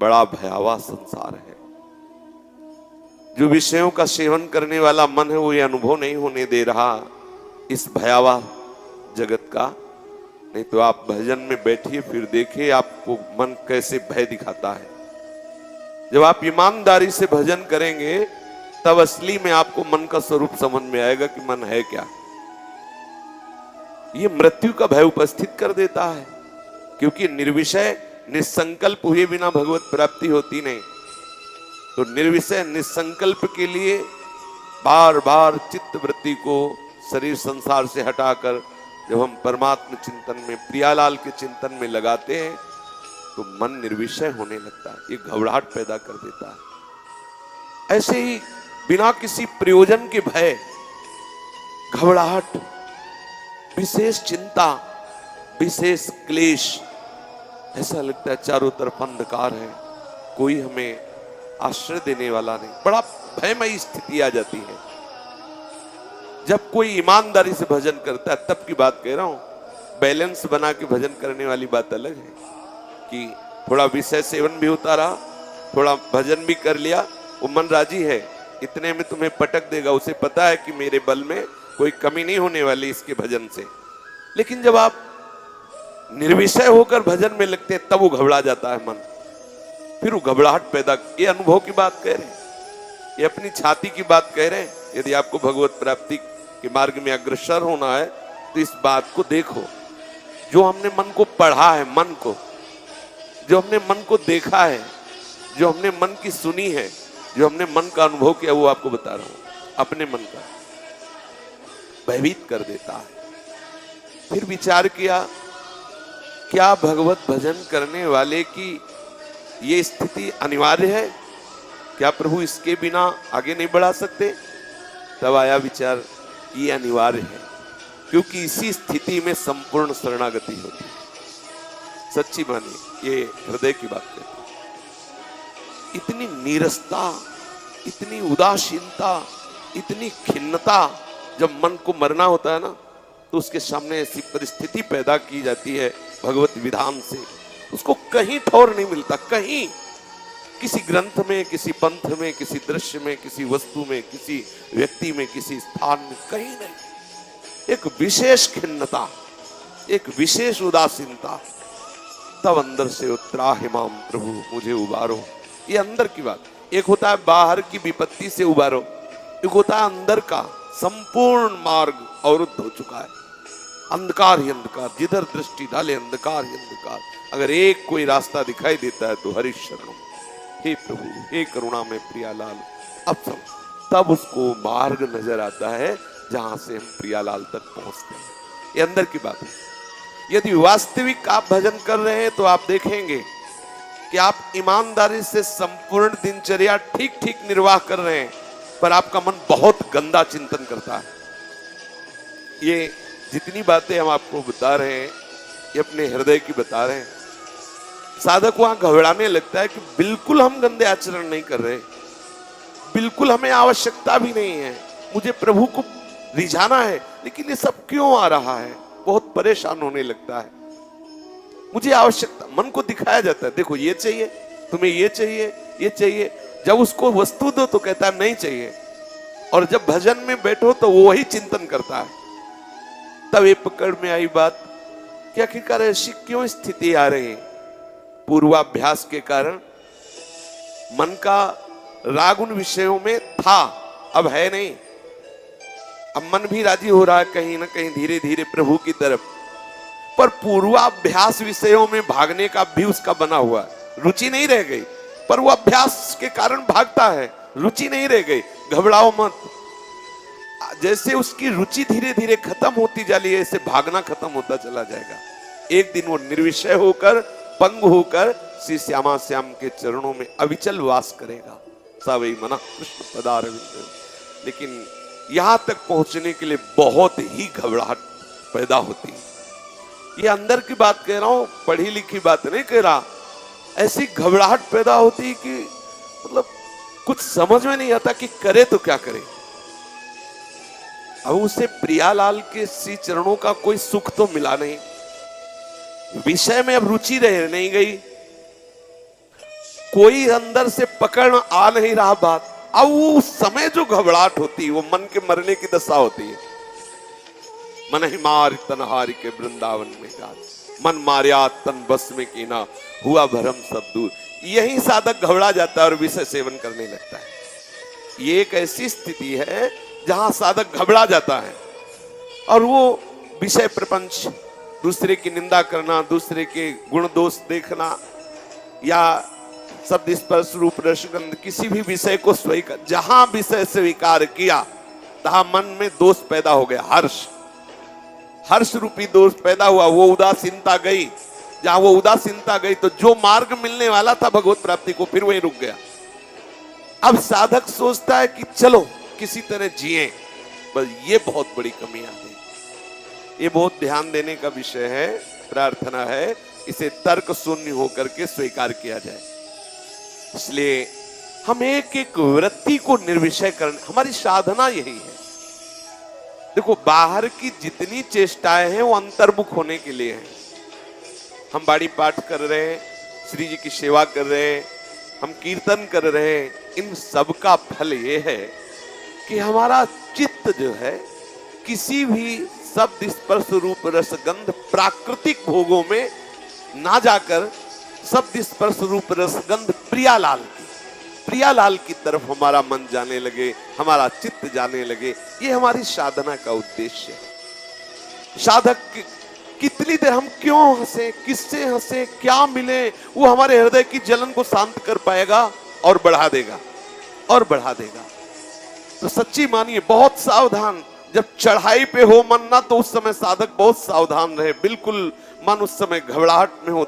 बड़ा भयावह संसार है। जो विषयों का सेवन करने वाला मन है वो ये अनुभव नहीं होने दे रहा इस भयावह जगत का। नहीं तो आप भजन में बैठिए, फिर देखिए आपको मन कैसे भय दिखाता है। जब आप ईमानदारी से भजन करेंगे तब असली में आपको मन का स्वरूप समझ में आएगा कि मन है क्या। ये मृत्यु का भय उपस्थित कर देता है, क्योंकि निर्विषय निसंकल्प हुए बिना भगवत प्राप्ति होती नहीं। तो निर्विषय निसंकल्प के लिए बार बार चित्त वृत्ति को शरीर संसार से हटाकर जब हम परमात्मा चिंतन में, प्रियालाल के चिंतन में लगाते हैं तो मन निर्विषय होने लगता है। ये घबराहट पैदा कर देता है। ऐसे ही बिना किसी प्रयोजन के भय, घबराहट, विशेष चिंता, विशेष क्लेश, ऐसा लगता है चारों तरफ अंधकार है, कोई हमें आश्रय देने वाला नहीं। बड़ा भयमयी स्थिति आ जाती है। जब कोई ईमानदारी से भजन करता है तब की बात कह रहा हूं। बैलेंस बना के भजन करने वाली बात अलग है कि थोड़ा विषय सेवन भी होता रहा, थोड़ा भजन भी कर लिया, वो मन राजी है, इतने में तुम्हें पटक देगा। उसे पता है कि मेरे बल में कोई कमी नहीं होने वाली इसके भजन से। लेकिन जब आप निर्विषय होकर भजन में लगते हैं तब वो घबरा जाता है मन। फिर वो घबराहट पैदा, ये अनुभव की बात कह रहे हैं, ये अपनी छाती की बात कह रहे हैं। यदि आपको भगवत प्राप्ति के मार्ग में अग्रसर होना है तो इस बात को देखो। जो हमने मन को पढ़ा है, मन को, जो हमने मन को देखा है, जो हमने मन की सुनी है, जो हमने मन का अनुभव किया, वो आपको बता रहा हूं। अपने मन का भयभीत कर देता है। फिर विचार किया, क्या भगवत भजन करने वाले की ये स्थिति अनिवार्य है? क्या प्रभु इसके बिना आगे नहीं बढ़ा सकते? तब आया विचार, ये अनिवार्य है, क्योंकि इसी स्थिति में संपूर्ण शरणागति होती है। सच्ची मानिए, ये हृदय की बात कहती है। इतनी नीरसता, इतनी उदासीनता, इतनी खिन्नता, जब मन को मरना होता है ना, तो उसके सामने ऐसी परिस्थिति पैदा की जाती है भगवत विधान से, उसको कहीं ठौर नहीं मिलता। कहीं, किसी ग्रंथ में, किसी पंथ में, किसी दृश्य में, किसी वस्तु में, किसी व्यक्ति में, किसी स्थान में, कहीं नहीं। एक विशेष खिन्नता, एक विशेष उदासीनता, तब अंदर से उत्तरा हिमाम प्रभु मुझे उबारो। ये अंदर की बात। एक होता है बाहर की विपत्ति से उबारो, एक होता है अंदर का। संपूर्ण मार्ग अवरुद्ध हो चुका है, अंधकार ही अंधकार, जिधर दृष्टि डाले अंधकार ही अंधकार। अगर एक कोई रास्ता दिखाई देता है तो हरि शरणम, हे प्रभु, हे करुणा में प्रियालाल, अब सब, तब उसको मार्ग नजर आता है जहां से हम प्रियालाल तक पहुंचते हैं। ये अंदर की बात है। यदि वास्तविक आप भजन कर रहे हैं तो आप देखेंगे कि आप ईमानदारी से संपूर्ण दिनचर्या ठीक ठीक निर्वाह कर रहे हैं, पर आपका मन बहुत गंदा चिंतन करता है। ये जितनी बातें हम आपको बता रहे हैं, ये अपने हृदय की बता रहे हैं। साधक वहां घबराने लगता है कि बिल्कुल हम गंदे आचरण नहीं कर रहे, बिल्कुल हमें आवश्यकता भी नहीं है, मुझे प्रभु को रिझाना है, लेकिन ये सब क्यों आ रहा है? बहुत परेशान होने लगता है। मुझे आवश्यकता, मन को दिखाया जाता है, देखो ये चाहिए, तुम्हें ये चाहिए, ये चाहिए। जब उसको वस्तु दो तो कहता है नहीं चाहिए, और जब भजन में बैठो तो वो वही चिंतन करता है। तब ये पकड़ में आई बात कि आखिरकार ऐसी क्यों स्थिति आ रही है? पूर्वाभ्यास के कारण मन का राग उन विषयों में था, अब है नहीं। अब मन भी राजी हो रहा है कहीं ना कहीं धीरे धीरे प्रभु की तरफ, पर पूर्वाभ्यास विषयों में भागने का भी उसका बना हुआ है। रुचि नहीं रह गई, पर वो अभ्यास के कारण भागता है, रुचि नहीं रह गई। घबराओ मत, जैसे उसकी रुचि धीरे धीरे खत्म होती जा रही है, ऐसे भागना खत्म होता चला जाएगा। एक दिन वो निर्विषय होकर, पंग होकर श्री श्यामा श्याम के चरणों में अविचल वास करेगा। सवै मना कृष्ण पदारविंद। लेकिन यहां तक पहुंचने के लिए बहुत ही घबराहट पैदा होती है। ये अंदर की बात कह रहा हूं, पढ़ी लिखी बात नहीं कह रहा। ऐसी घबराहट पैदा होती है कि मतलब कुछ समझ में नहीं आता कि करे तो क्या करे। अब उसे प्रियालाल के श्री चरणों का कोई सुख तो मिला नहीं, विषय में अब रुचि रह नहीं गई, कोई अंदर से पकड़ आ नहीं रहा बात। अब वो उस समय जो घबराहट होती है वो मन के मरने की दशा होती है। मन ही मार तन हार के वृंदावन में गात, मन मारिया तन बस में कीना, हुआ भरम सब दूर। यही साधक घबरा जाता है और विषय सेवन करने लगता है। ये एक ऐसी स्थिति है जहां साधक घबरा जाता है और वो विषय प्रपंच, दूसरे की निंदा करना, दूसरे के गुण दोष देखना, या शब्द स्पर्श रूप रसगंध किसी भी विषय को स्वीकार, जहां विषय स्वीकार किया तहां मन में दोष पैदा हो गया। हर्ष रूपी दोष पैदा हुआ, वो उदासीनता गई। जहां वो उदासीनता गई तो जो मार्ग मिलने वाला था भगवत प्राप्ति को, फिर वहीं रुक गया। अब साधक सोचता है कि चलो किसी तरह जिए, बस ये बहुत बड़ी कमी आ गई। ये बहुत ध्यान देने का विषय है। प्रार्थना है इसे तर्क शून्य होकर के स्वीकार किया जाए। इसलिए हम एक एक वृत्ति को निर्विषय करने, हमारी साधना यही है। देखो, बाहर की जितनी चेष्टाएं हैं वो अंतर्मुख होने के लिए हैं। हम बाड़ी पाठ कर रहे हैं, श्री जी की सेवा कर रहे हैं, हम कीर्तन कर रहे हैं, इन सब का फल ये है कि हमारा चित्त जो है किसी भी शब्द स्पर्श रूप रसगंध प्राकृतिक भोगों में ना जाकर शब्द स्पर्श रूप रसगंध प्रियालाल की तरफ हमारा मन जाने लगे, हमारा चित्त जाने लगे। ये हमारी साधना का उद्देश्य है। साधक कितनी देर हम क्यों हंसे, किससे हंसे, क्या मिले, वो हमारे हृदय की जलन को शांत कर पाएगा और बढ़ा देगा और बढ़ा देगा। तो सच्ची मानिए, बहुत सावधान, जब चढ़ाई पे हो मन ना, तो उस समय साधक बहुत सावधान रहे। बिल्कुल मन उस समय घबराहट में हो,